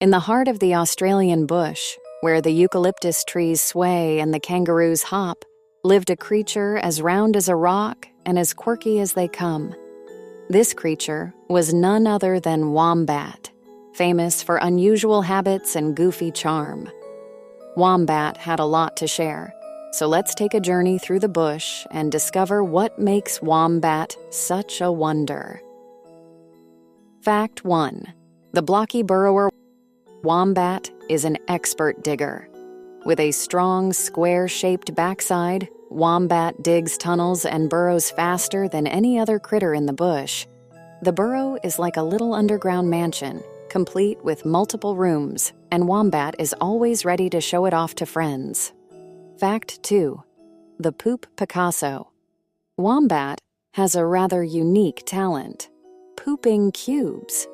In the heart of the Australian bush, where the eucalyptus trees sway and the kangaroos hop, lived a creature as round as a rock and as quirky as they come. This creature was none other than Wombat, famous for unusual habits and goofy charm. Wombat had a lot to share, so let's take a journey through the bush and discover what makes Wombat such a wonder. Fact 1. The blocky burrower Wombat is an expert digger. With a strong, square-shaped backside, Wombat digs tunnels and burrows faster than any other critter in the bush. The burrow is like a little underground mansion, complete with multiple rooms, and Wombat is always ready to show it off to friends. Fact 2. The Poop Picasso. Wombat has a rather unique talent: pooping cubes.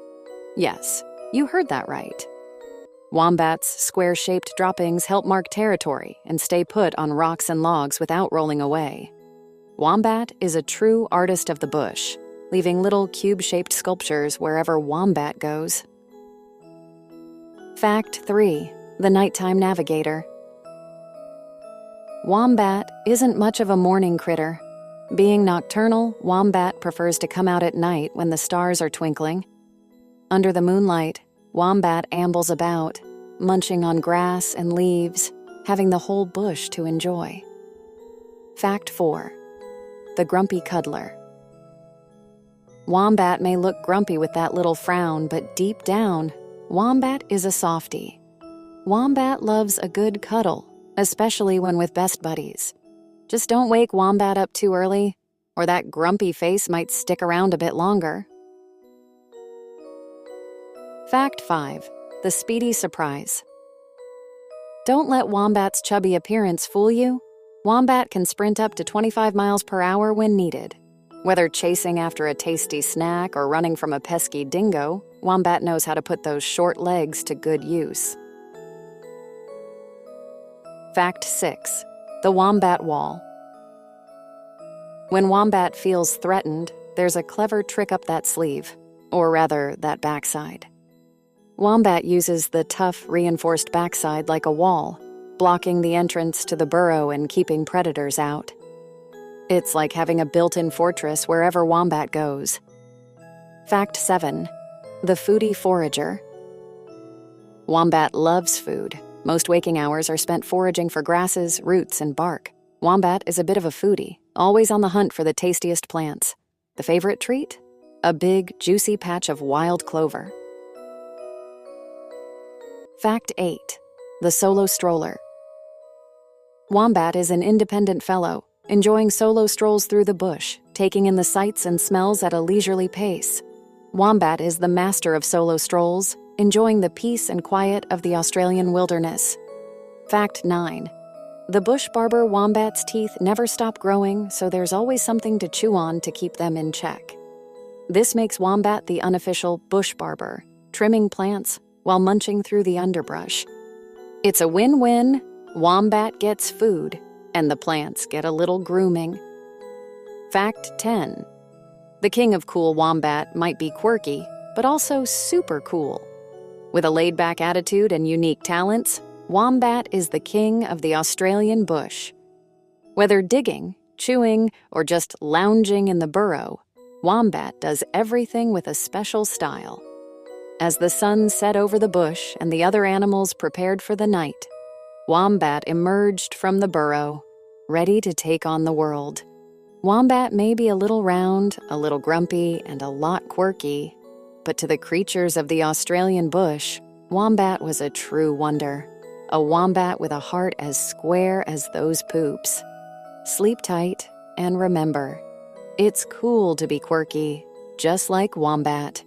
Yes, you heard that right. Wombat's square-shaped droppings help mark territory and stay put on rocks and logs without rolling away. Wombat is a true artist of the bush, leaving little cube-shaped sculptures wherever Wombat goes. Fact 3. The Nighttime Navigator. Wombat isn't much of a morning critter. Being nocturnal, Wombat prefers to come out at night when the stars are twinkling. Under the moonlight, Wombat ambles about, munching on grass and leaves, having the whole bush to enjoy. Fact 4. The Grumpy Cuddler. Wombat may look grumpy with that little frown, but deep down, Wombat is a softie. Wombat loves a good cuddle, especially when with best buddies. Just don't wake Wombat up too early, or that grumpy face might stick around a bit longer. Fact 5. The Speedy Surprise. Don't let Wombat's chubby appearance fool you. Wombat can sprint up to 25 miles per hour when needed. Whether chasing after a tasty snack or running from a pesky dingo, Wombat knows how to put those short legs to good use. Fact 6. The Wombat Wall. When Wombat feels threatened, there's a clever trick up that sleeve, or rather, that backside. Wombat uses the tough, reinforced backside like a wall, blocking the entrance to the burrow and keeping predators out. It's like having a built-in fortress wherever Wombat goes. Fact 7. The Foodie Forager. Wombat loves food. Most waking hours are spent foraging for grasses, roots, and bark. Wombat is a bit of a foodie, always on the hunt for the tastiest plants. The favorite treat? A big, juicy patch of wild clover. Fact 8. The Solo Stroller. Wombat is an independent fellow, enjoying solo strolls through the bush, taking in the sights and smells at a leisurely pace. Wombat is the master of solo strolls, enjoying the peace and quiet of the Australian wilderness. Fact 9. The bush barber Wombat's teeth never stop growing, so there's always something to chew on to keep them in check. This makes Wombat the unofficial bush barber, trimming plants while munching through the underbrush. It's a win-win. Wombat gets food, and the plants get a little grooming. Fact 10. The king of cool Wombat might be quirky, but also super cool. With a laid-back attitude and unique talents, Wombat is the king of the Australian bush. Whether digging, chewing, or just lounging in the burrow, Wombat does everything with a special style. As the sun set over the bush and the other animals prepared for the night, Wombat emerged from the burrow, ready to take on the world. Wombat may be a little round, a little grumpy, and a lot quirky, but to the creatures of the Australian bush, Wombat was a true wonder. A wombat with a heart as square as those poops. Sleep tight, and remember, it's cool to be quirky, just like Wombat.